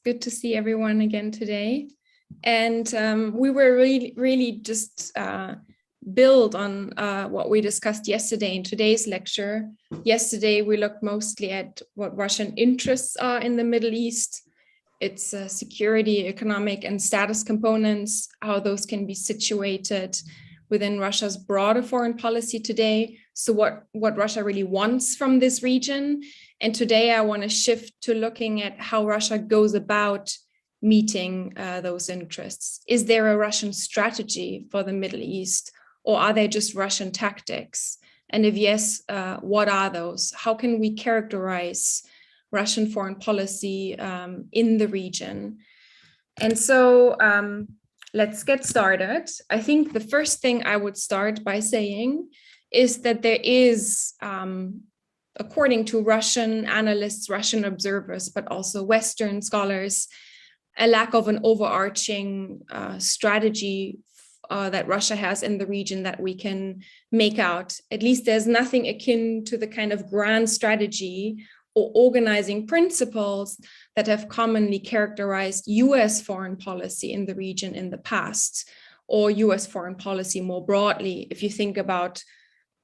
good to see everyone again today. And we were really just build on what we discussed yesterday in today's lecture. Yesterday, we looked mostly at what Russian interests are in the Middle East, its security, economic, and status components, how those can be situated within Russia's broader foreign policy today. So what Russia really wants from this region. And today I want to shift to looking at how Russia goes about meeting those interests. Is there a Russian strategy for the Middle East, or are they just Russian tactics? And if yes, what are those? How can we characterize Russian foreign policy in the region? And so let's get started. I think the first thing I would start by saying is that there is, according to Russian analysts, Russian observers, but also Western scholars, a lack of an overarching strategy that Russia has in the region that we can make out. At least there's nothing akin to the kind of grand strategy or organizing principles that have commonly characterized US foreign policy in the region in the past, or US foreign policy more broadly. If you think about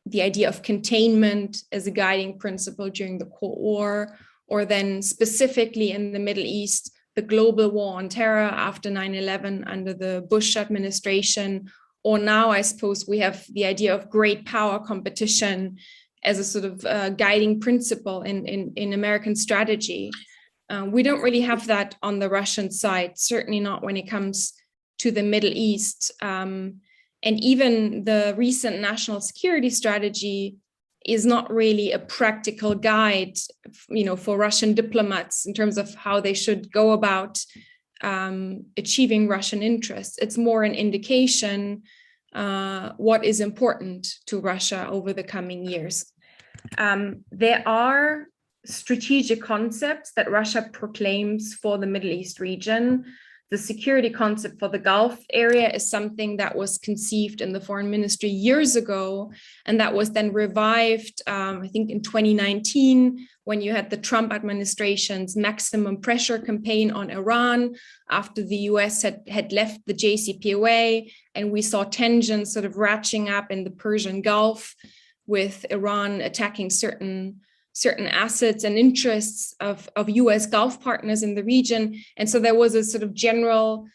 the idea of containment as a guiding principle during the Cold War, or then specifically in the Middle East, the global war on terror after 9/11 under the Bush administration, or now I suppose we have the idea of great power competition as a sort of guiding principle in American strategy. We don't really have that on the Russian side, certainly not when it comes to the Middle East. And even the recent national security strategy is not really a practical guide, for Russian diplomats in terms of how they should go about achieving Russian interests. It's more an indication what is important to Russia over the coming years. There are strategic concepts that Russia proclaims for the Middle East region. The security concept for the Gulf area is something that was conceived in the foreign ministry years ago, and that was then revived, I think in 2019, when you had the Trump administration's maximum pressure campaign on Iran after the US had left the JCPOA, and we saw tensions sort of ratcheting up in the Persian Gulf with Iran attacking certain assets and interests of US Gulf partners in the region. And so there was a sort of general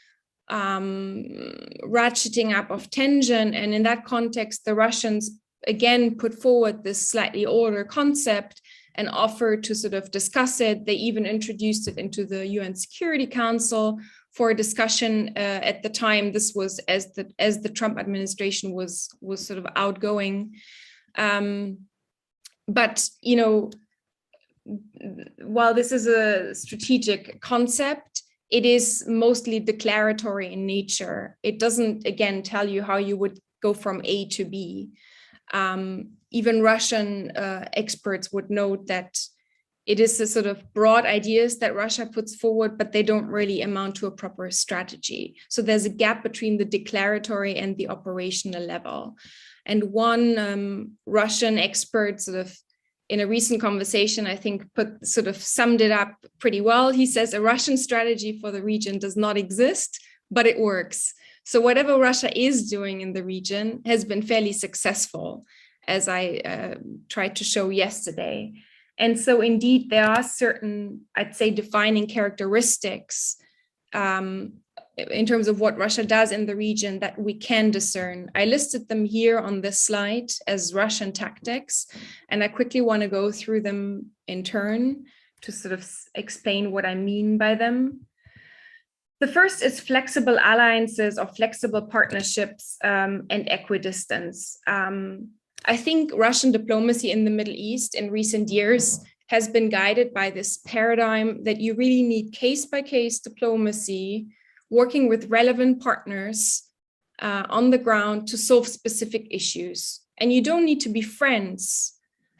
ratcheting up of tension. And in that context, the Russians again put forward this slightly older concept and offered to sort of discuss it. They even introduced it into the UN Security Council for a discussion at the time. This was as the Trump administration was sort of outgoing. But, while this is a strategic concept, it is mostly declaratory in nature. It doesn't, again, tell you how you would go from A to B. Even Russian experts would note that it is the sort of broad ideas that Russia puts forward, but they don't really amount to a proper strategy. So there's a gap between the declaratory and the operational level. And one Russian expert sort of in a recent conversation, I think summed it up pretty well. He says a Russian strategy for the region does not exist, but it works. So whatever Russia is doing in the region has been fairly successful, as I tried to show yesterday. And so indeed, there are certain, I'd say, defining characteristics in terms of what Russia does in the region that we can discern. I listed them here on this slide as Russian tactics, and I quickly want to go through them in turn to sort of explain what I mean by them. The first is flexible alliances or flexible partnerships and equidistance. I think Russian diplomacy in the Middle East in recent years has been guided by this paradigm that you really need case-by-case diplomacy, working with relevant partners on the ground to solve specific issues. And you don't need to be friends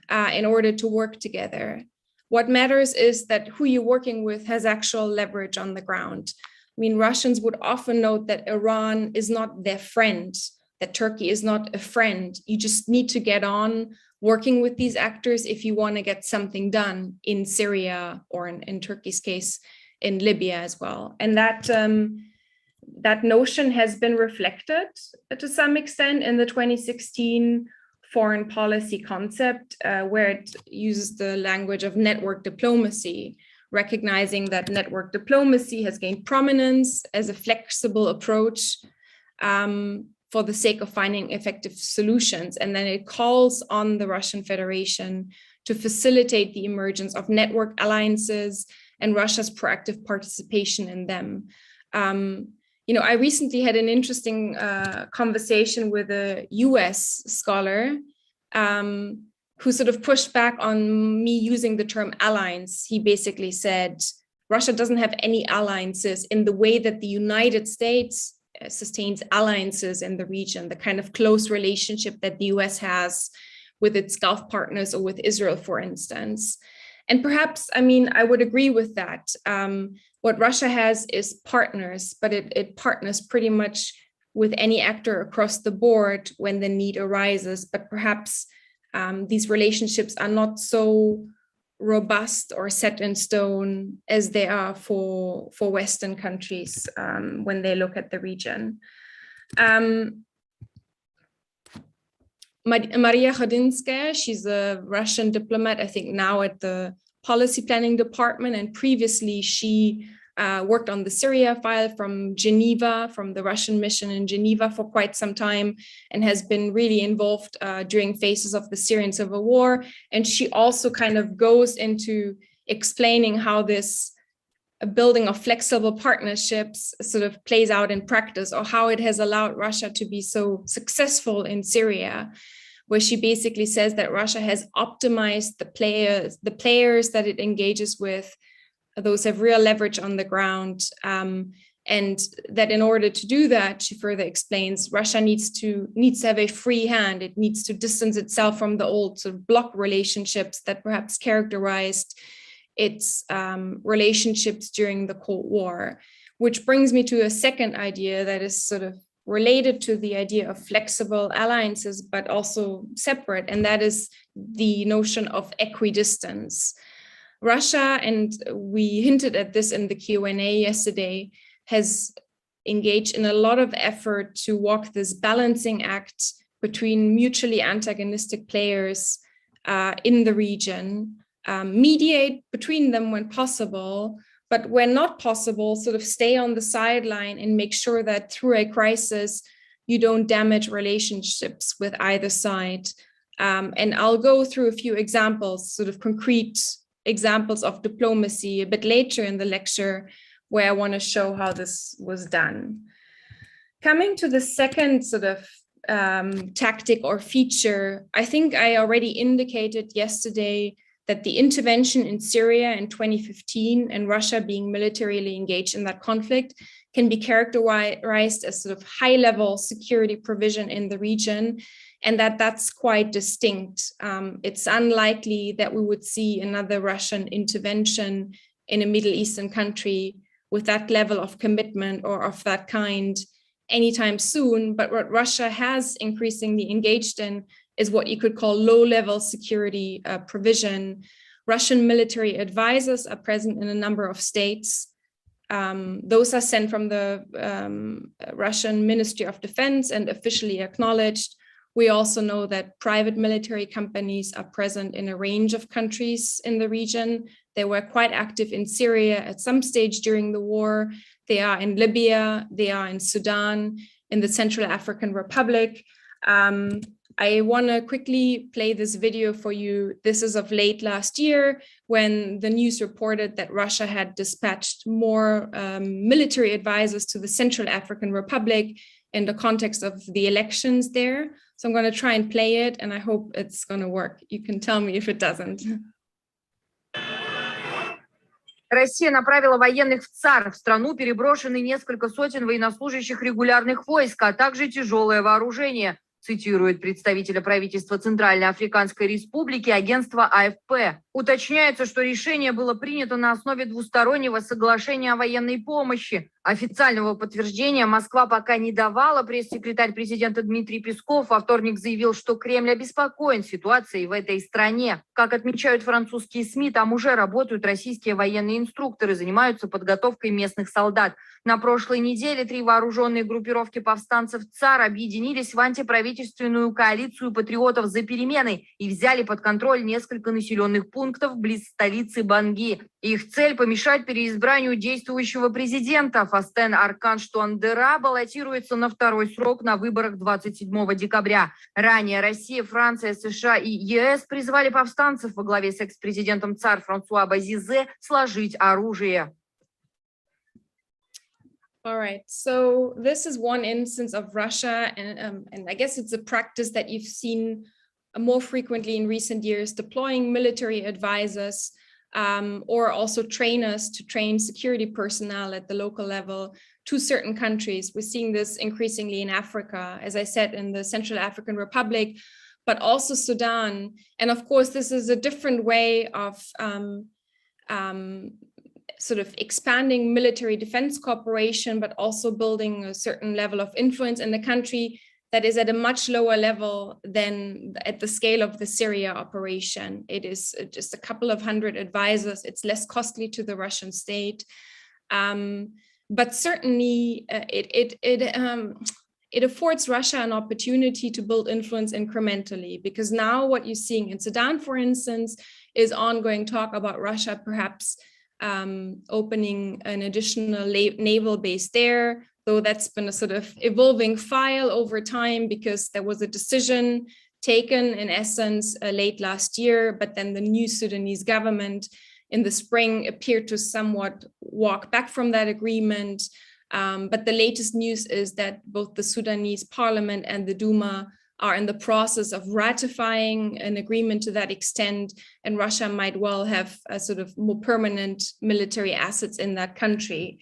in order to work together. What matters is that who you're working with has actual leverage on the ground. I mean, Russians would often note that Iran is not their friend, that Turkey is not a friend. You just need to get on working with these actors if you want to get something done in Syria, or in Turkey's case, in Libya as well. And that notion has been reflected to some extent in the 2016 foreign policy concept, where it uses the language of network diplomacy, recognizing that network diplomacy has gained prominence as a flexible approach for the sake of finding effective solutions. And then it calls on the Russian Federation to facilitate the emergence of network alliances and Russia's proactive participation in them. I recently had an interesting conversation with a US scholar who sort of pushed back on me using the term alliance. He basically said, Russia doesn't have any alliances in the way that the United States sustains alliances in the region, the kind of close relationship that the US has with its Gulf partners or with Israel, for instance. And perhaps, I would agree with that. What Russia has is partners, but it partners pretty much with any actor across the board when the need arises. But perhaps these relationships are not so robust or set in stone as they are for Western countries when they look at the region. Maria Khodinskaya, she's a Russian diplomat, I think now at the Policy Planning Department, and previously she worked on the Syria file from Geneva, from the Russian mission in Geneva for quite some time, and has been really involved during phases of the Syrian civil war. And she also kind of goes into explaining how this building of flexible partnerships sort of plays out in practice, or how it has allowed Russia to be so successful in Syria, where she basically says that Russia has optimized the players that it engages with. Those have real leverage on the ground, and that in order to do that, she further explains, Russia needs to have a free hand. It needs to distance itself from the old sort of bloc relationships that perhaps characterized its relationships during the Cold War, which brings me to a second idea that is sort of related to the idea of flexible alliances, but also separate, and that is the notion of equidistance. Russia, and we hinted at this in the Q&A yesterday, has engaged in a lot of effort to walk this balancing act between mutually antagonistic players in the region, mediate between them when possible, but when not possible, sort of stay on the sideline and make sure that through a crisis, you don't damage relationships with either side. And I'll go through a few examples, sort of concrete examples of diplomacy a bit later in the lecture, where I want to show how this was done. Coming to the second sort of tactic or feature, I think I already indicated yesterday that the intervention in Syria in 2015 and Russia being militarily engaged in that conflict can be characterized as sort of high-level security provision in the region, and that's quite distinct. It's unlikely that we would see another Russian intervention in a Middle Eastern country with that level of commitment or of that kind anytime soon. But what Russia has increasingly engaged in is what you could call low-level security provision. Russian military advisors are present in a number of states. Those are sent from the Russian Ministry of Defense and officially acknowledged. We also know that private military companies are present in a range of countries in the region. They were quite active in Syria at some stage during the war. They are in Libya, they are in Sudan, in the Central African Republic. I want to quickly play this video for you. This is of late last year, when the news reported that Russia had dispatched more military advisors to the Central African Republic in the context of the elections there. So I'm going to try and play it, and I hope it's going to work. You can tell me if it doesn't. Россия направила военных в ЦАР. В страну переброшены несколько сотен военнослужащих регулярных войск, а также тяжелое вооружение, цитирует представителя правительства Центральноафриканской Республики агентство АФП. Уточняется, что решение было принято на основе двустороннего соглашения о военной помощи. Официального подтверждения Москва пока не давала. Пресс-секретарь президента Дмитрий Песков во вторник заявил, что Кремль обеспокоен ситуацией в этой стране. Как отмечают французские СМИ, там уже работают российские военные инструкторы, занимаются подготовкой местных солдат. На прошлой неделе 3 вооруженные группировки повстанцев ЦАР объединились в антиправительственную коалицию патриотов за перемены и взяли под контроль несколько населенных пунктов близ столицы Банги. Их цель – помешать переизбранию действующего президента. Фастен Арканш Туандера баллотируется на второй срок на выборах 27 декабря. Ранее Россия, Франция, США и ЕС призвали повстанцев во главе с экс-президентом ЦАР Франсуа Бозизе сложить оружие. All right, so this is one instance of Russia, and I guess it's a practice that you've seen more frequently in recent years, deploying military advisors or also trainers to train security personnel at the local level to certain countries. We're seeing this increasingly in Africa, as I said, in the Central African Republic, but also Sudan. And of course, this is a different way of sort of expanding military defense cooperation, but also building a certain level of influence in the country that is at a much lower level than at the scale of the Syria operation. It is just a couple of hundred advisors. It's less costly to the Russian state. But certainly it affords Russia an opportunity to build influence incrementally, because now what you're seeing in Sudan, for instance, is ongoing talk about Russia perhaps opening an additional naval base there, though that's been a sort of evolving file over time because there was a decision taken in essence late last year, but then the new Sudanese government in the spring appeared to somewhat walk back from that agreement. But the latest news is that both the Sudanese parliament and the Duma are in the process of ratifying an agreement to that extent, and Russia might well have a sort of more permanent military assets in that country.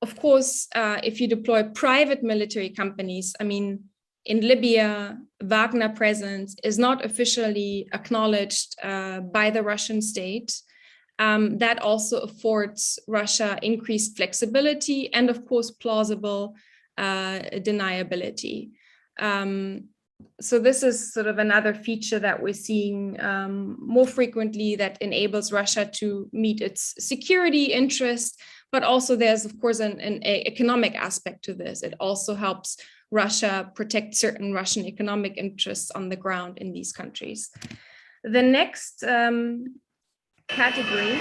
Of course, if you deploy private military companies, I mean, in Libya, Wagner presence is not officially acknowledged by the Russian state. That also affords Russia increased flexibility and, of course, plausible deniability. So this is sort of another feature that we're seeing more frequently that enables Russia to meet its security interests, but also there's, of course, an economic aspect to this. It also helps Russia protect certain Russian economic interests on the ground in these countries. The next category,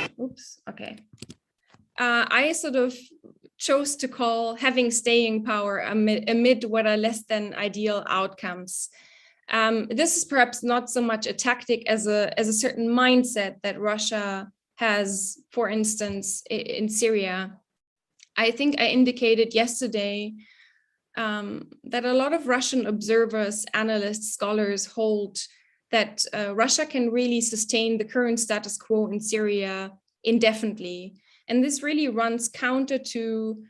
I sort of chose to call having staying power amid what are less than ideal outcomes. This is perhaps not so much a tactic as a certain mindset that Russia has, for instance, in Syria. I think I indicated yesterday that a lot of Russian observers, analysts, scholars hold that Russia can really sustain the current status quo in Syria indefinitely. And this really runs counter to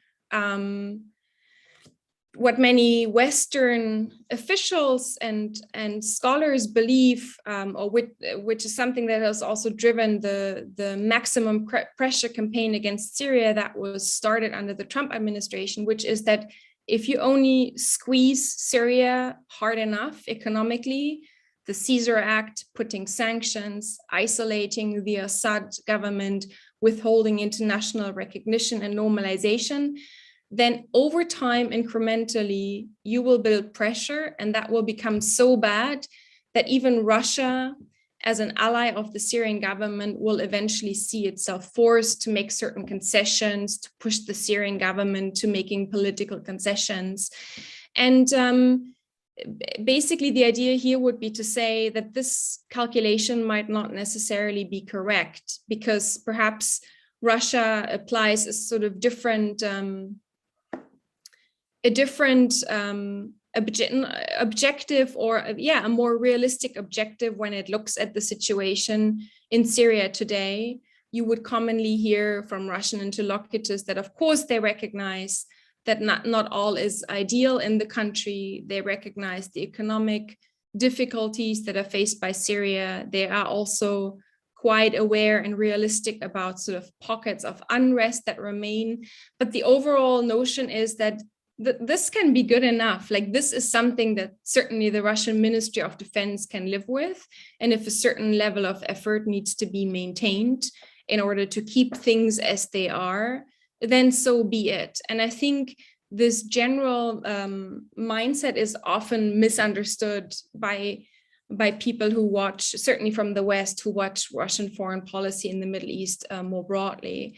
what many Western officials and scholars believe, which is something that has also driven the maximum pressure campaign against Syria that was started under the Trump administration, which is that if you only squeeze Syria hard enough economically, the Caesar Act, putting sanctions, isolating the Assad government, withholding international recognition and normalization, then over time, incrementally, you will build pressure, and that will become so bad that even Russia, as an ally of the Syrian government, will eventually see itself forced to make certain concessions, to push the Syrian government to making political concessions. And basically, the idea here would be to say that this calculation might not necessarily be correct, because perhaps Russia applies a sort of different objective, or a more realistic objective when it looks at the situation in Syria today. You would commonly hear from Russian interlocutors that, of course, they recognize that not all is ideal in the country. They recognize the economic difficulties that are faced by Syria. They are also quite aware and realistic about sort of pockets of unrest that remain. But the overall notion is that this can be good enough. Like, this is something that certainly the Russian Ministry of Defense can live with. And if a certain level of effort needs to be maintained in order to keep things as they are, then so be it. And I think this general mindset is often misunderstood by people who watch, certainly from the West, who watch Russian foreign policy in the Middle East more broadly.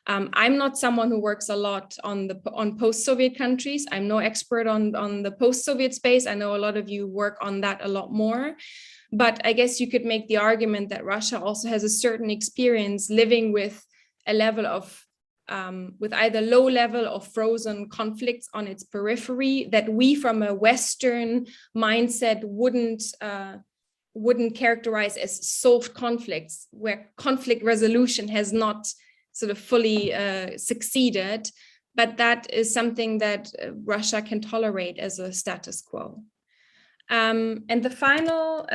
I'm not someone who works a lot on post-Soviet countries. I'm no expert on the post-Soviet space. I know a lot of you work on that a lot more. But I guess you could make the argument that Russia also has a certain experience living with a level of, with either low level or frozen conflicts on its periphery that we from a Western mindset wouldn't characterize as solved conflicts, where conflict resolution has not sort of fully succeeded, but that is something that Russia can tolerate as a status quo. And the final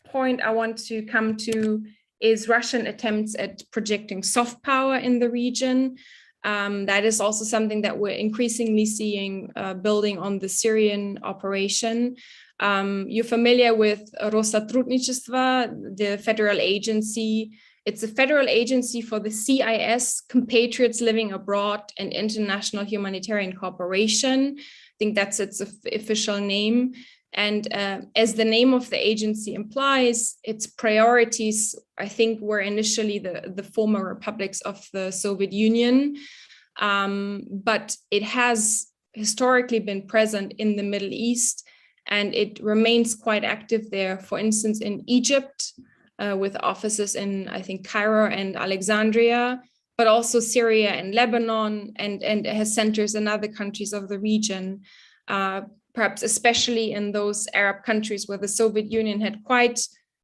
point I want to come to is Russian attempts at projecting soft power in the region. That is also something that we're increasingly seeing building on the Syrian operation. You're familiar with Rosatrudnichestvo, the federal agency. It's a federal agency for the CIS, compatriots living abroad, and international humanitarian cooperation. I think that's its official name. And as the name of the agency implies, its priorities, I think, were initially the former republics of the Soviet Union. But it has historically been present in the Middle East, and it remains quite active there, for instance, in Egypt, with offices in, I think, Cairo and Alexandria, but also Syria and Lebanon, and has centers in other countries of the region, perhaps especially in those Arab countries where the Soviet Union had quite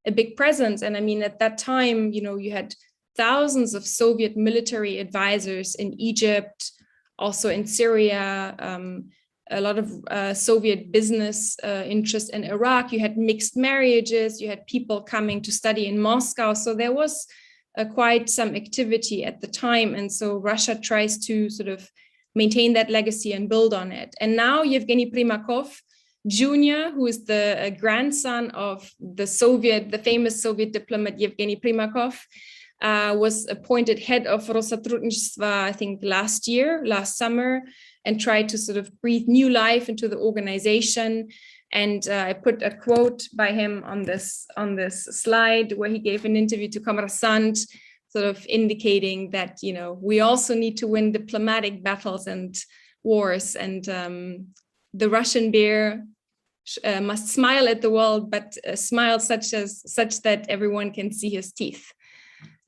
a big presence. And I mean, at that time, you had thousands of Soviet military advisors in Egypt, also in Syria, a lot of Soviet business interest in Iraq. You had mixed marriages, you had people coming to study in Moscow. So there was quite some activity at the time. And so Russia tries to sort of maintain that legacy and build on it. And now Yevgeny Primakov Jr., who is the grandson of the famous Soviet diplomat Yevgeny Primakov, was appointed head of Rosatrudnichestvo, I think last summer, and tried to sort of breathe new life into the organization. And I put a quote by him on this slide where he gave an interview to Kommersant, sort of indicating that, we also need to win diplomatic battles and wars. And the Russian bear must smile at the world, but smile such that everyone can see his teeth.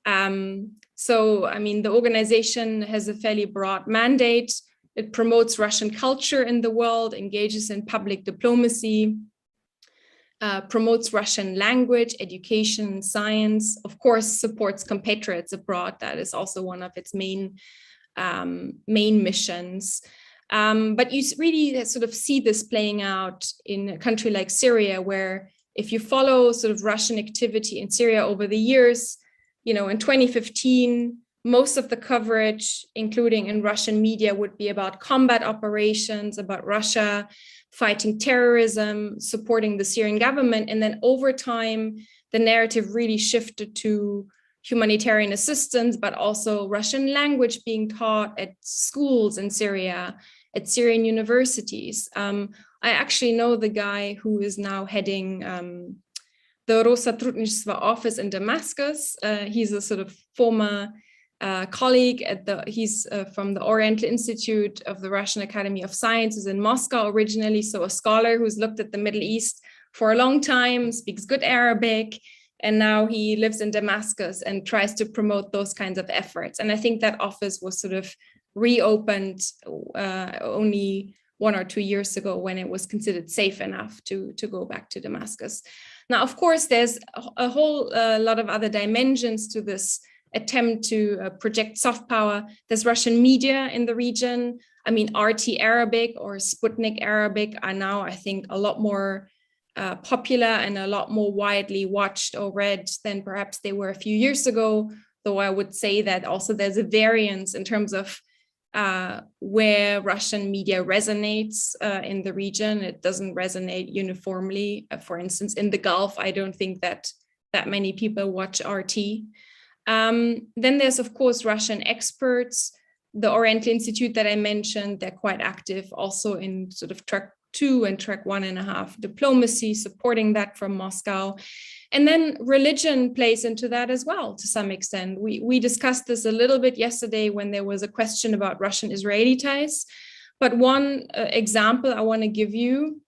So, I mean, the organization has a fairly broad mandate. It promotes Russian culture in the world, engages in public diplomacy, promotes Russian language, education, science, of course, supports compatriots abroad. That is also one of its main missions. But you really sort of see this playing out in a country like Syria, where if you follow sort of Russian activity in Syria over the years, in 2015, most of the coverage, including in Russian media, would be about combat operations, about Russia fighting terrorism, supporting the Syrian government. And then over time, the narrative really shifted to humanitarian assistance, but also Russian language being taught at schools in Syria, at Syrian universities. I actually know the guy who is now heading the Rosatrudnichestvo office in Damascus. He's a sort of former colleague he's from the Oriental Institute of the Russian Academy of Sciences in Moscow originally. So a scholar who's looked at the Middle East for a long time, speaks good Arabic, and now he lives in Damascus and tries to promote those kinds of efforts. And I think that office was sort of reopened only 1 or 2 years ago when it was considered safe enough to go back to Damascus. Now, of course, there's a whole lot of other dimensions to this attempt to project soft power. There's Russian media in the region. I mean, RT Arabic or Sputnik Arabic are now, I think, a lot more popular and a lot more widely watched or read than perhaps they were a few years ago, though I would say that also there's a variance in terms of where Russian media resonates in the region. It doesn't resonate uniformly. For instance, in the Gulf, I don't think that many people watch RT. Then there's, of course, Russian experts. The Oriental Institute that I mentioned, they're quite active also in sort of track 2 and track 1.5 diplomacy, supporting that from Moscow. And then religion plays into that as well, to some extent. We discussed this a little bit yesterday when there was a question about Russian-Israeli ties. But one example I want to give you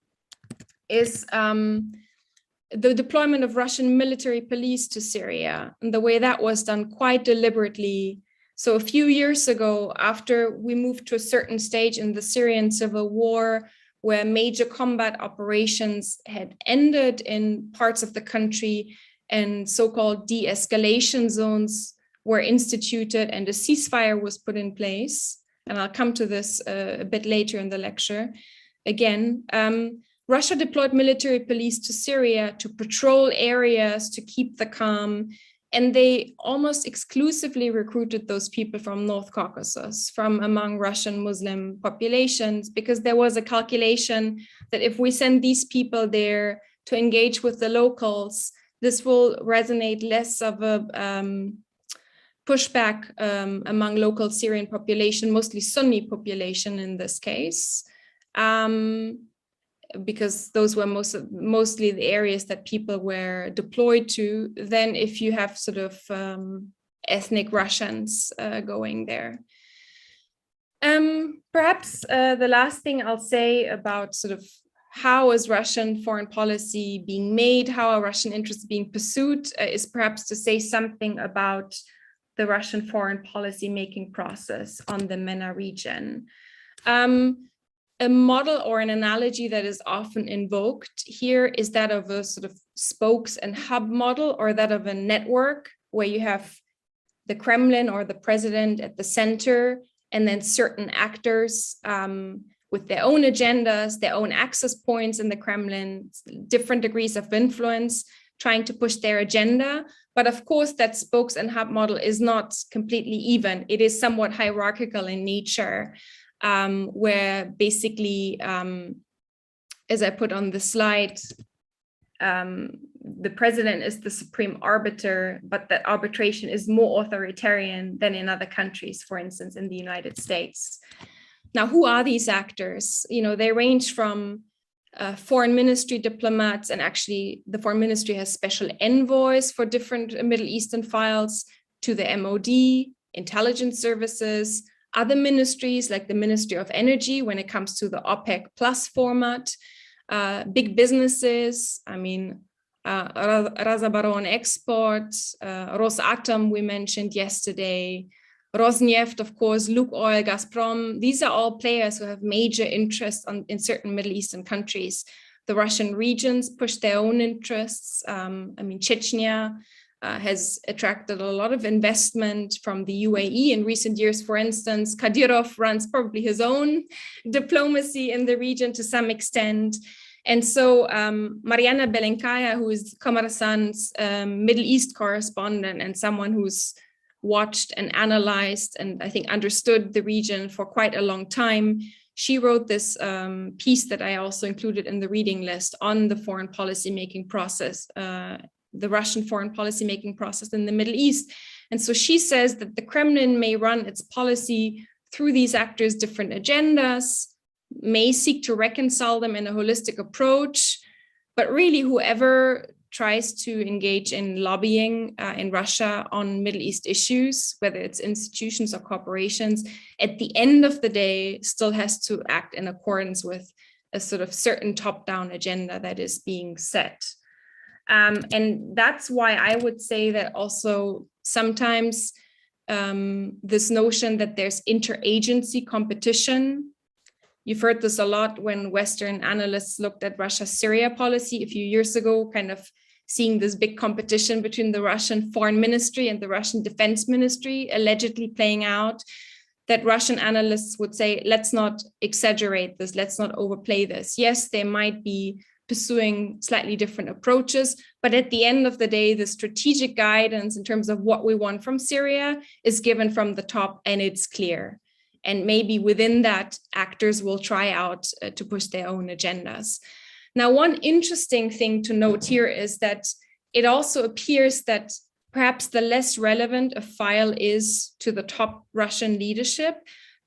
is the deployment of Russian military police to Syria, and the way that was done quite deliberately. So a few years ago, after we moved to a certain stage in the Syrian civil war, where major combat operations had ended in parts of the country and so-called de-escalation zones were instituted and a ceasefire was put in place. And I'll come to this a bit later in the lecture. Again, Russia deployed military police to Syria to patrol areas, to keep the calm. And they almost exclusively recruited those people from North Caucasus, from among Russian Muslim populations, because there was a calculation that if we send these people there to engage with the locals, this will resonate less of a pushback among local Syrian population, mostly Sunni population in this case, because those were mostly the areas that people were deployed to, than if you have sort of ethnic Russians going there. Perhaps the last thing I'll say about sort of how is Russian foreign policy being made, how are Russian interests being pursued, is perhaps to say something about the Russian foreign policy making process on the MENA region. A model or an analogy that is often invoked here is that of a sort of spokes and hub model, or that of a network where you have the Kremlin or the president at the center, and then certain actors with their own agendas, their own access points in the Kremlin, different degrees of influence, trying to push their agenda. But of course, that spokes and hub model is not completely even. It is somewhat hierarchical in nature. Where basically, as I put on the slide, the president is the supreme arbiter, but that arbitration is more authoritarian than in other countries, for instance, in the United States. Now, who are these actors? You know, they range from foreign ministry diplomats, and actually the foreign ministry has special envoys for different Middle Eastern files, to the MOD, intelligence services, other ministries like the Ministry of Energy when it comes to the OPEC plus format, big businesses, I mean, Razabaron Export, Rosatom we mentioned yesterday, Rosneft, of course, Lukoil, Gazprom. These are all players who have major interests in certain Middle Eastern countries. The Russian regions push their own interests. I mean, Chechnya has attracted a lot of investment from the UAE in recent years. For instance, Kadyrov runs probably his own diplomacy in the region to some extent. And so Mariana Belenkaya, who is Kommersant's Middle East correspondent and someone who's watched and analyzed and I think understood the region for quite a long time, she wrote this piece that I also included in the reading list on the foreign policy making process, the Russian foreign policy making process in the Middle East. And so she says that the Kremlin may run its policy through these actors' different agendas, may seek to reconcile them in a holistic approach, but really whoever tries to engage in lobbying in Russia on Middle East issues, whether it's institutions or corporations, at the end of the day still has to act in accordance with a sort of certain top-down agenda that is being set. And that's why I would say that also sometimes this notion that there's interagency competition, you've heard this a lot when Western analysts looked at Russia-Syria policy a few years ago, kind of seeing this big competition between the Russian foreign ministry and the Russian defense ministry allegedly playing out, that Russian analysts would say, let's not exaggerate this, let's not overplay this. Yes, there might be pursuing slightly different approaches. But at the end of the day, the strategic guidance in terms of what we want from Syria is given from the top, and it's clear. And maybe within that, actors will try out to push their own agendas. Now, one interesting thing to note here is that it also appears that perhaps the less relevant a file is to the top Russian leadership,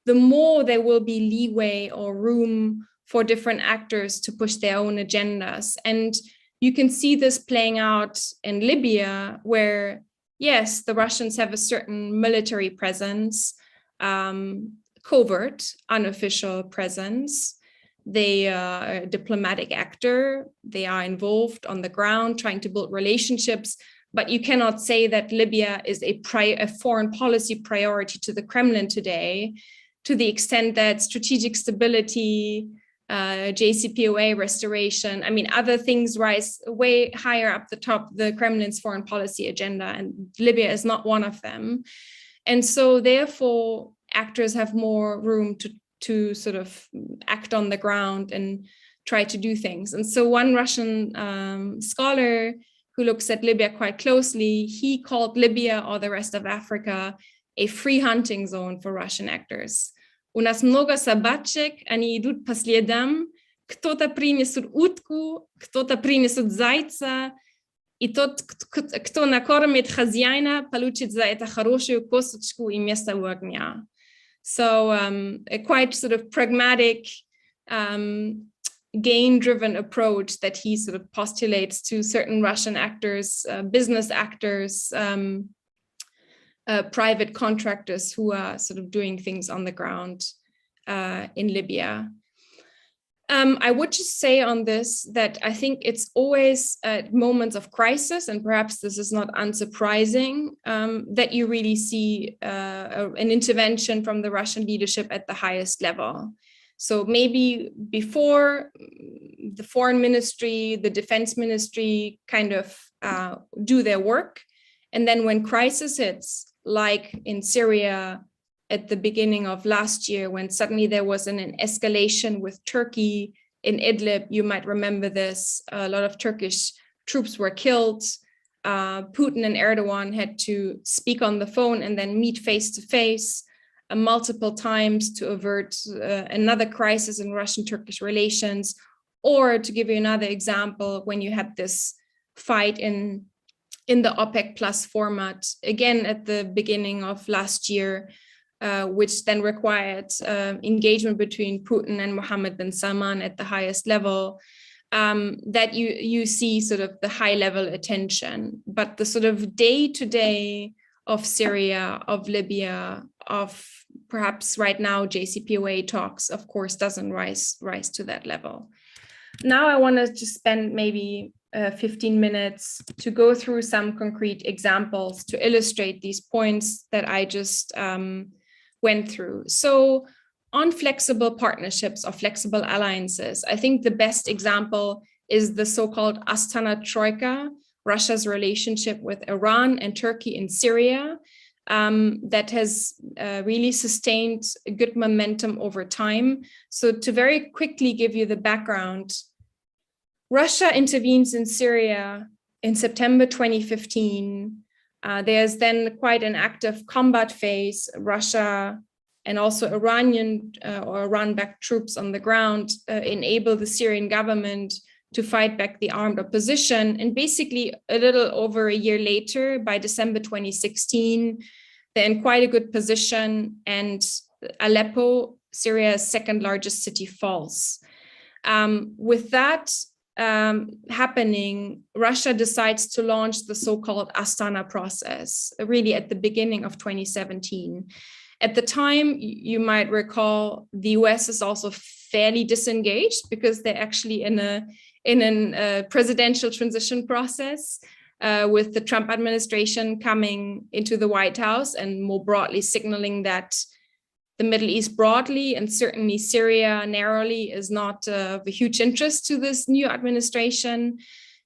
the more there will be leeway or room for different actors to push their own agendas. And you can see this playing out in Libya, where, yes, the Russians have a certain military presence, covert, unofficial presence. They are a diplomatic actor. They are involved on the ground, trying to build relationships. But you cannot say that Libya is a foreign policy priority to the Kremlin today, to the extent that strategic stability, JCPOA restoration, I mean, other things rise way higher up the top, the Kremlin's foreign policy agenda, and Libya is not one of them. And so therefore, actors have more room to sort of act on the ground and try to do things. And so one Russian scholar who looks at Libya quite closely, he called Libya or the rest of Africa a free hunting zone for Russian actors. У нас много собачек, они идут по следам, кто-то принесет утку, кто-то принесет зайца, и тот, кто накормит хозяина, получит за это хорошую косточку и место у огня. So a quite sort of pragmatic, gain-driven approach that he sort of postulates to certain Russian actors, business actors, private contractors who are sort of doing things on the ground in Libya. I would just say on this that I think it's always at moments of crisis, and perhaps this is not unsurprising, that you really see an intervention from the Russian leadership at the highest level. So maybe before the foreign ministry, the defense ministry kind of do their work. And then when crisis hits, like in Syria at the beginning of last year, when suddenly there was an escalation with Turkey in Idlib, you might remember this, a lot of Turkish troops were killed. Putin and Erdogan had to speak on the phone and then meet face to face multiple times to avert another crisis in Russian-Turkish relations. Or to give you another example, when you had this fight in the OPEC plus format, again at the beginning of last year, which then required engagement between Putin and Mohammed bin Salman at the highest level, that you see sort of the high level attention. But the sort of day-to-day of Syria, of Libya, of perhaps right now JCPOA talks, of course, doesn't rise to that level. Now I want to just spend maybe 15 minutes to go through some concrete examples to illustrate these points that I just went through. So on flexible partnerships or flexible alliances, I think the best example is the so-called Astana Troika, Russia's relationship with Iran and Turkey in Syria, that has really sustained a good momentum over time. So to very quickly give you the background, Russia intervenes in Syria in September 2015. There's then quite an active combat phase. Russia and also Iranian or Iran-backed troops on the ground enable the Syrian government to fight back the armed opposition. And basically a little over a year later, by December 2016, they're in quite a good position, and Aleppo, Syria's second largest city, falls. With that happening, Russia decides to launch the so-called Astana process, really at the beginning of 2017. At the time, you might recall, the US is also fairly disengaged because they're actually in a presidential transition process with the Trump administration coming into the White House and more broadly signaling that the Middle East broadly and certainly Syria narrowly is not of a huge interest to this new administration.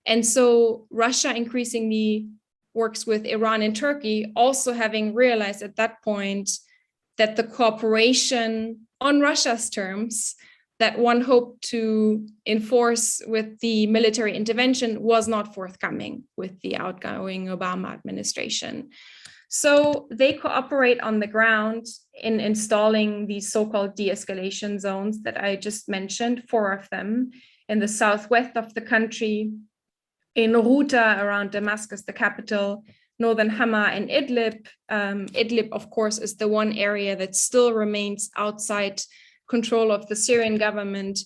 And so Russia increasingly works with Iran and Turkey, also having realized at that point that the cooperation on Russia's terms that one hoped to enforce with the military intervention was not forthcoming with the outgoing Obama administration. So they cooperate on the ground in installing these so-called de-escalation zones that I just mentioned, 4 of them in the southwest of the country, in Ghouta around Damascus, the capital, northern Hama and Idlib. Idlib, of course, is the one area that still remains outside control of the Syrian government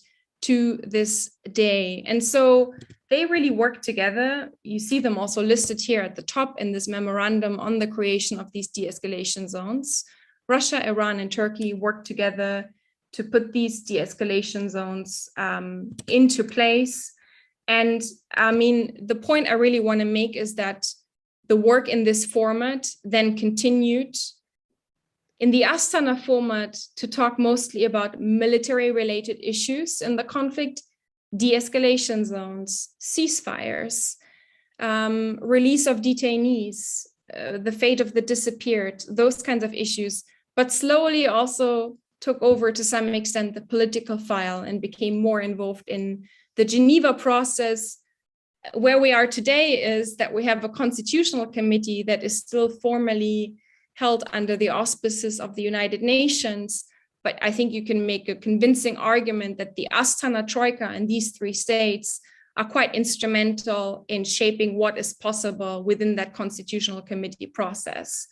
to this day. And so they really work together. You see them also listed here at the top in this memorandum on the creation of these de-escalation zones. Russia, Iran, and Turkey work together to put these de-escalation zones into place. And I mean, the point I really want to make is that the work in this format then continued in the Astana format to talk mostly about military-related issues in the conflict, de-escalation zones, ceasefires, release of detainees, the fate of the disappeared, those kinds of issues, but slowly also took over to some extent the political file and became more involved in the Geneva process. Where we are today is that we have a constitutional committee that is still formally held under the auspices of the United Nations. But I think you can make a convincing argument that the Astana Troika and these 3 states are quite instrumental in shaping what is possible within that constitutional committee process.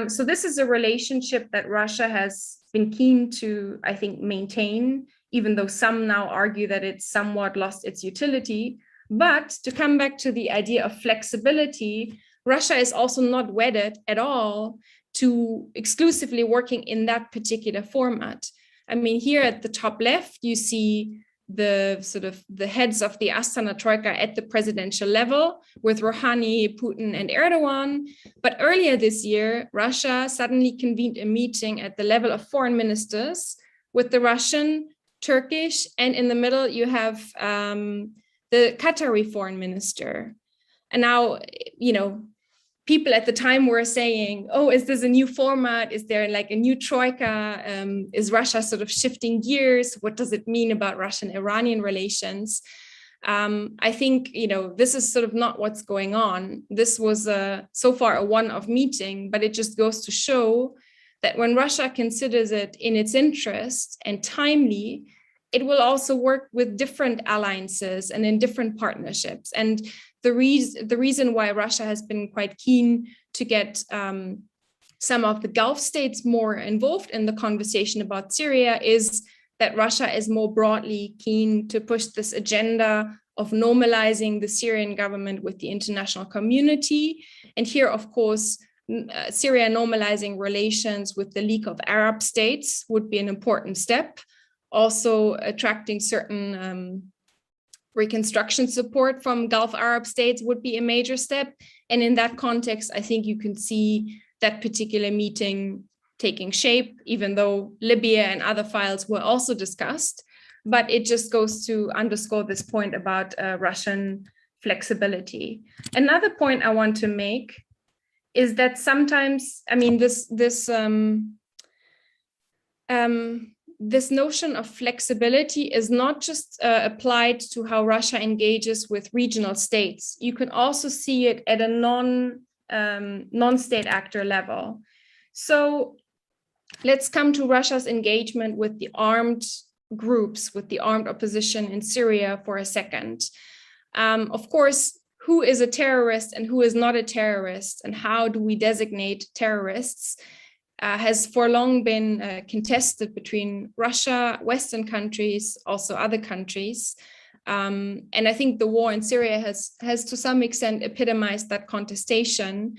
So this is a relationship that Russia has been keen to, I think, maintain, even though some now argue that it's somewhat lost its utility. But to come back to the idea of flexibility, Russia is also not wedded at all to exclusively working in that particular format. I mean, here at the top left, you see the sort of the heads of the Astana Troika at the presidential level with Rouhani, Putin, and Erdogan. But earlier this year, Russia suddenly convened a meeting at the level of foreign ministers with the Russian, Turkish, and in the middle, you have the Qatari foreign minister. And now, you know, people at the time were saying, oh, is this a new format? Is there like a new troika? Is Russia sort of shifting gears? What does it mean about Russian-Iranian relations? I think, you know, this is sort of not what's going on. This was so far a one-off meeting, but it just goes to show that when Russia considers it in its interest and timely, it will also work with different alliances and in different partnerships. And the reason why Russia has been quite keen to get some of the Gulf states more involved in the conversation about Syria is that Russia is more broadly keen to push this agenda of normalizing the Syrian government with the international community. And here, of course, Syria normalizing relations with the League of Arab States would be an important step. Also attracting certain reconstruction support from Gulf Arab states would be a major step. And in that context, I think you can see that particular meeting taking shape, even though Libya and other files were also discussed. But it just goes to underscore this point about Russian flexibility. Another point I want to make is that sometimes, I mean, this notion of flexibility is not just applied to how Russia engages with regional states. You can also see it at a non-state actor level. So let's come to Russia's engagement with the armed groups, with the armed opposition in Syria for a second. Of course, who is a terrorist and who is not a terrorist, and how do we designate terrorists, has for long been contested between Russia, Western countries, also other countries. And I think the war in Syria has to some extent epitomized that contestation.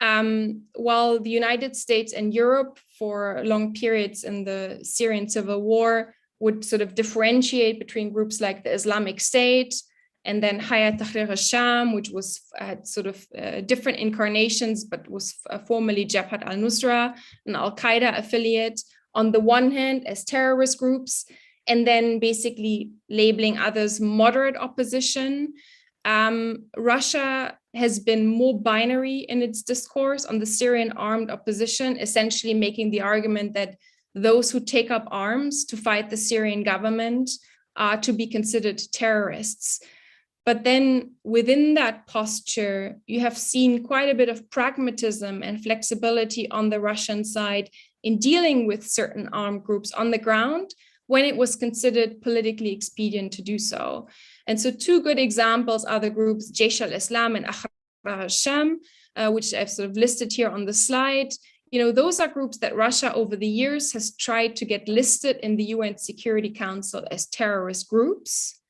While the United States and Europe for long periods in the Syrian civil war would sort of differentiate between groups like the Islamic State and then Hayat Tahrir al-Sham, which had sort of different incarnations, but was formerly Jabhat al-Nusra, an al-Qaeda affiliate, on the one hand as terrorist groups, and then basically labeling others moderate opposition. Russia has been more binary in its discourse on the Syrian armed opposition, essentially making the argument that those who take up arms to fight the Syrian government are to be considered terrorists. But then within that posture, you have seen quite a bit of pragmatism and flexibility on the Russian side in dealing with certain armed groups on the ground when it was considered politically expedient to do so. And so two good examples are the groups Jaish al-Islam and Ahrar al-Sham, which I've sort of listed here on the slide. You know, those are groups that Russia over the years has tried to get listed in the UN Security Council as terrorist groups.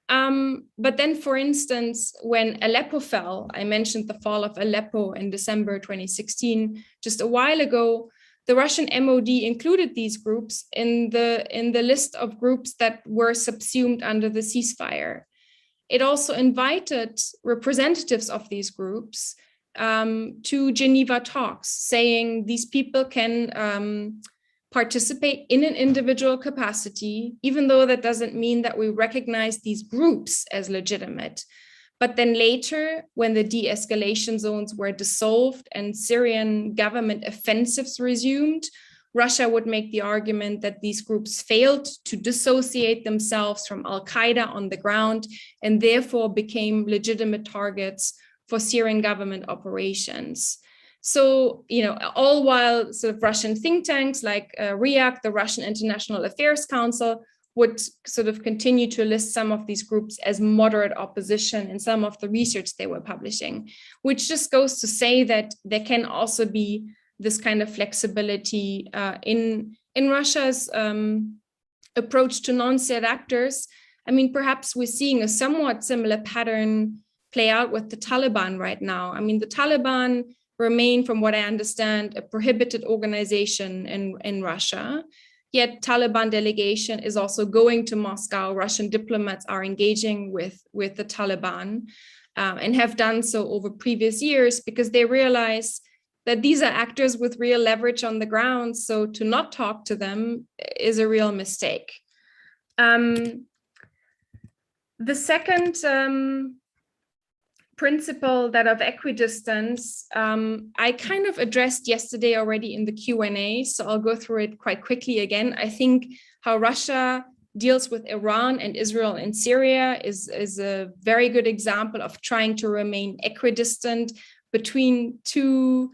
But then, for instance, when Aleppo fell, I mentioned the fall of Aleppo in December 2016, just a while ago, the Russian MOD included these groups in the list of groups that were subsumed under the ceasefire. It also invited representatives of these groups to Geneva talks, saying these people can participate in an individual capacity, even though that doesn't mean that we recognize these groups as legitimate. But then later, when the de-escalation zones were dissolved and Syrian government offensives resumed, Russia would make the argument that these groups failed to dissociate themselves from Al-Qaeda on the ground and therefore became legitimate targets for Syrian government operations. So, you know, all while sort of Russian think tanks like RIAC, the Russian International Affairs Council, would sort of continue to list some of these groups as moderate opposition in some of the research they were publishing, which just goes to say that there can also be this kind of flexibility in Russia's approach to non-state actors. I mean, perhaps we're seeing a somewhat similar pattern play out with the Taliban right now. I mean, the Taliban remain, from what I understand, a prohibited organization in Russia. Yet Taliban delegation is also going to Moscow. Russian diplomats are engaging with the Taliban and have done so over previous years because they realize that these are actors with real leverage on the ground. So to not talk to them is a real mistake. The second principle, that of equidistance, I kind of addressed yesterday already in the Q&A, so I'll go through it quite quickly again. I think how Russia deals with Iran and Israel and Syria is a very good example of trying to remain equidistant between two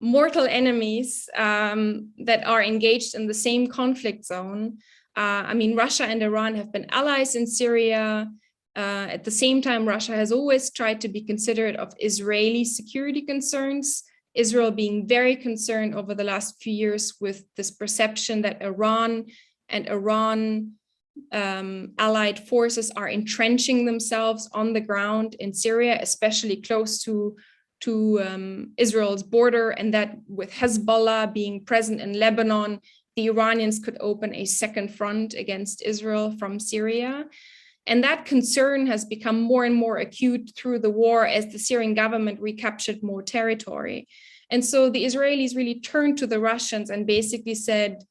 mortal enemies that are engaged in the same conflict zone. I mean, Russia and Iran have been allies in Syria. At the same time, Russia has always tried to be considerate of Israeli security concerns, Israel being very concerned over the last few years with this perception that Iran and Iran allied forces are entrenching themselves on the ground in Syria, especially close to Israel's border, and that with Hezbollah being present in Lebanon, the Iranians could open a second front against Israel from Syria. And that concern has become more and more acute through the war as the Syrian government recaptured more territory. And so the Israelis really turned to the Russians and basically said,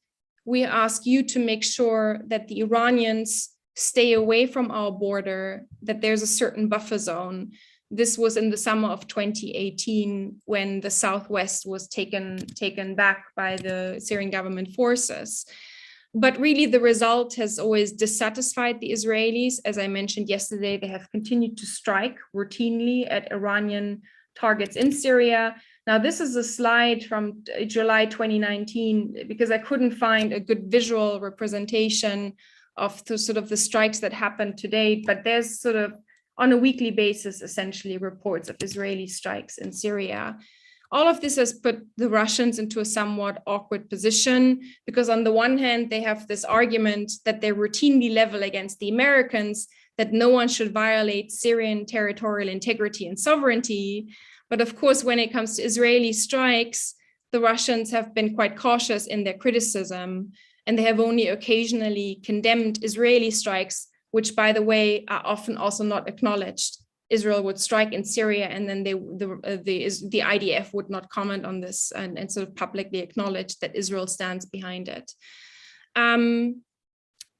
we ask you to make sure that the Iranians stay away from our border, that there's a certain buffer zone. This was in the summer of 2018 when the Southwest was taken back by the Syrian government forces. But really, the result has always dissatisfied the Israelis. As I mentioned yesterday, they have continued to strike routinely at Iranian targets in Syria. Now, this is a slide from July 2019, because I couldn't find a good visual representation of the sort of the strikes that happened to date, but there's sort of on a weekly basis, essentially, reports of Israeli strikes in Syria. All of this has put the Russians into a somewhat awkward position because on the one hand, they have this argument that they routinely level against the Americans, that no one should violate Syrian territorial integrity and sovereignty. But of course, when it comes to Israeli strikes, the Russians have been quite cautious in their criticism, and they have only occasionally condemned Israeli strikes, which, by the way, are often also not acknowledged. Israel would strike in Syria, and then the IDF would not comment on this and sort of publicly acknowledge that Israel stands behind it.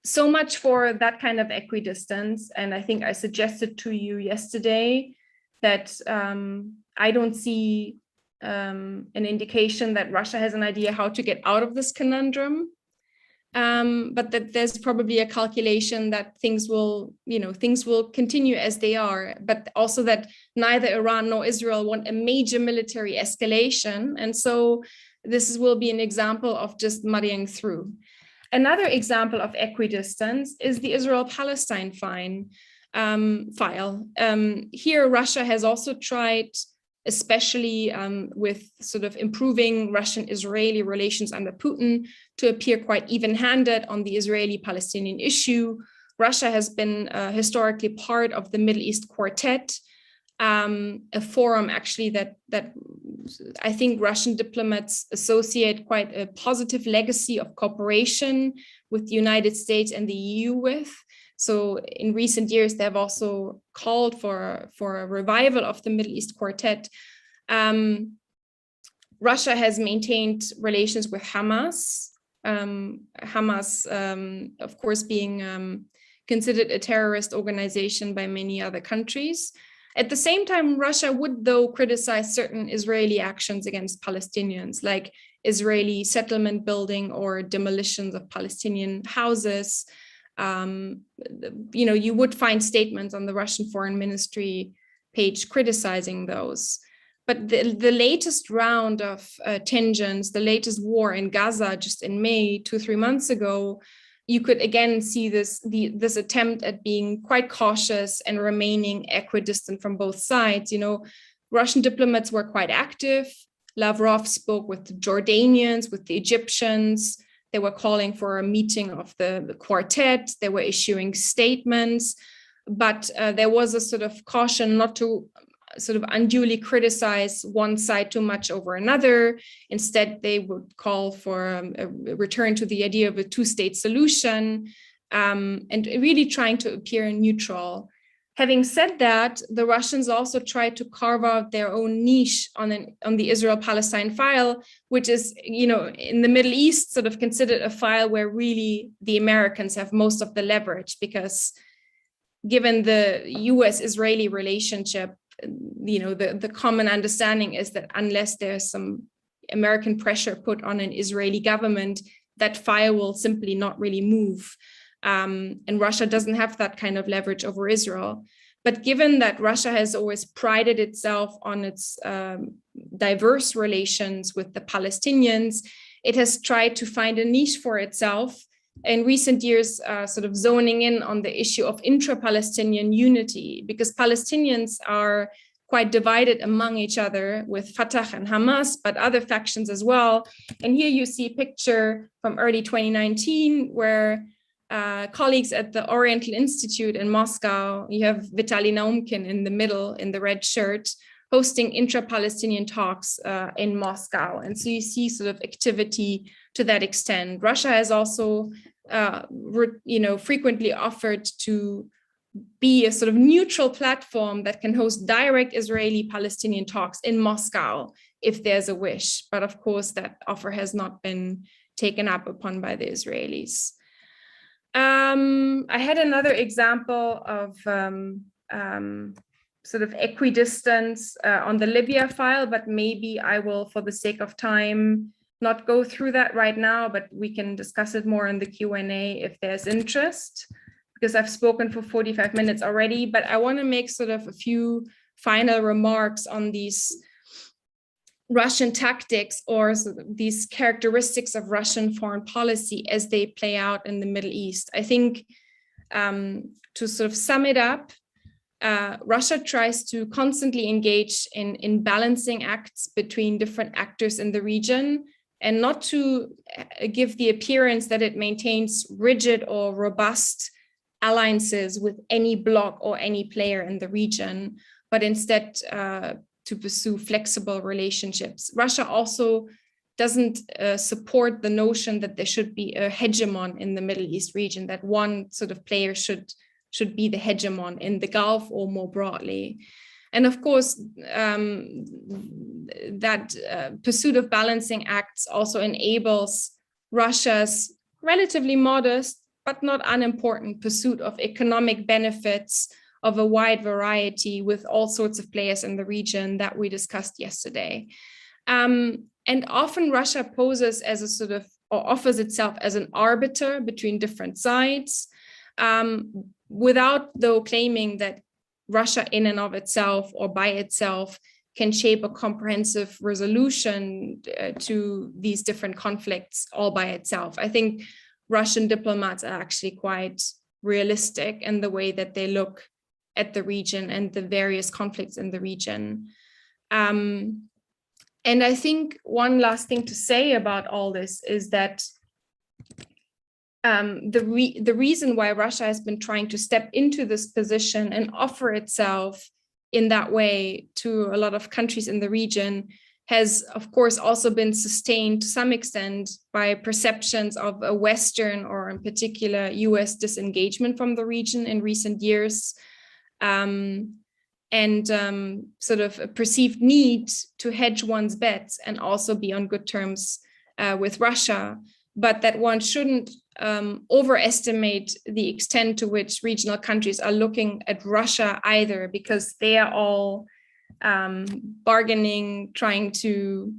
So much for that kind of equidistance. And I think I suggested to you yesterday that I don't see an indication that Russia has an idea how to get out of this conundrum. But that there's probably a calculation that things will continue as they are, but also that neither Iran nor Israel want a major military escalation. And so this will be an example of just muddying through. Another example of equidistance is the Israel-Palestine file. Here, Russia has also tried, especially with sort of improving Russian-Israeli relations under Putin, to appear quite even-handed on the Israeli-Palestinian issue. Russia has been historically part of the Middle East Quartet, a forum actually that I think Russian diplomats associate quite a positive legacy of cooperation with the United States and the EU with. So in recent years, they have also called for a revival of the Middle East Quartet. Russia has maintained relations with Hamas. Hamas, of course, being considered a terrorist organization by many other countries. At the same time, Russia would, though, criticize certain Israeli actions against Palestinians, like Israeli settlement building or demolitions of Palestinian houses. You would find statements on the Russian Foreign Ministry page criticizing those. But the latest round of tensions, the latest war in Gaza just in May, 2-3 months ago, you could again see this attempt at being quite cautious and remaining equidistant from both sides. Russian diplomats were quite active. Lavrov spoke with the Jordanians, with the Egyptians. They were calling for a meeting of the quartet. They were issuing statements, but there was a sort of caution not to sort of unduly criticize one side too much over another. Instead, they would call for a return to the idea of a two-state solution, and really trying to appear neutral. Having said that, the Russians also tried to carve out their own niche on the Israel-Palestine file, which is, in the Middle East, sort of considered a file where really the Americans have most of the leverage, because given the US-Israeli relationship, the common understanding is that unless there's some American pressure put on an Israeli government, that file will simply not really move. And Russia doesn't have that kind of leverage over Israel. But given that Russia has always prided itself on its diverse relations with the Palestinians, it has tried to find a niche for itself in recent years, sort of zoning in on the issue of intra-Palestinian unity, because Palestinians are quite divided among each other with Fatah and Hamas, but other factions as well. And here you see a picture from early 2019 where colleagues at the Oriental Institute in Moscow, you have Vitaly Naumkin in the middle in the red shirt, hosting intra-Palestinian talks in Moscow. And so you see sort of activity to that extent. Russia has also, frequently offered to be a sort of neutral platform that can host direct Israeli-Palestinian talks in Moscow if there's a wish. But of course, that offer has not been taken up upon by the Israelis. I had another example of sort of equidistance on the Libya file, but maybe I will, for the sake of time, not go through that right now, but we can discuss it more in the Q&A if there's interest, because I've spoken for 45 minutes already, but I want to make sort of a few final remarks on these Russian tactics or sort of these characteristics of Russian foreign policy as they play out in the Middle East. I think to sort of sum it up, Russia tries to constantly engage in balancing acts between different actors in the region, and not to give the appearance that it maintains rigid or robust alliances with any bloc or any player in the region, but instead to pursue flexible relationships. Russia also doesn't support the notion that there should be a hegemon in the Middle East region, that one sort of player should be the hegemon in the Gulf or more broadly. And of course, that pursuit of balancing acts also enables Russia's relatively modest, but not unimportant pursuit of economic benefits of a wide variety with all sorts of players in the region that we discussed yesterday. And often Russia poses as a sort of, or offers itself as an arbiter between different sides, without though claiming that Russia in and of itself or by itself can shape a comprehensive resolution to these different conflicts all by itself. I think Russian diplomats are actually quite realistic in the way that they look at the region and the various conflicts in the region. And I think one last thing to say about all this is that the reason why Russia has been trying to step into this position and offer itself in that way to a lot of countries in the region has, of course, also been sustained to some extent by perceptions of a Western, or in particular US, disengagement from the region in recent years, and sort of a perceived need to hedge one's bets and also be on good terms with Russia, but that one shouldn't overestimate the extent to which regional countries are looking at Russia either, because they are all bargaining, trying to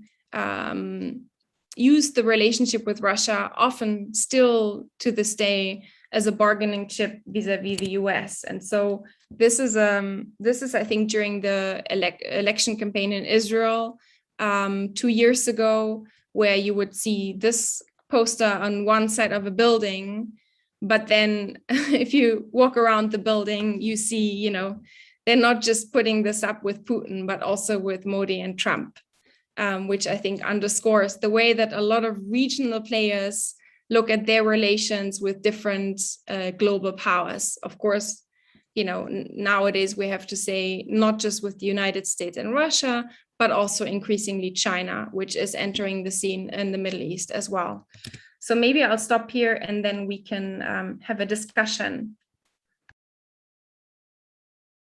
use the relationship with Russia, often still to this day, as a bargaining chip vis-a-vis the US. And so this is, I think, during the election campaign in Israel 2 years ago, where you would see this poster on one side of a building, but then if you walk around the building, you see, you know, they're not just putting this up with Putin, but also with Modi and Trump, which I think underscores the way that a lot of regional players look at their relations with different global powers. Of course, you know, nowadays we have to say not just with the United States and Russia, but also increasingly China, which is entering the scene in the Middle East as well. So maybe I'll stop here and then we can have a discussion.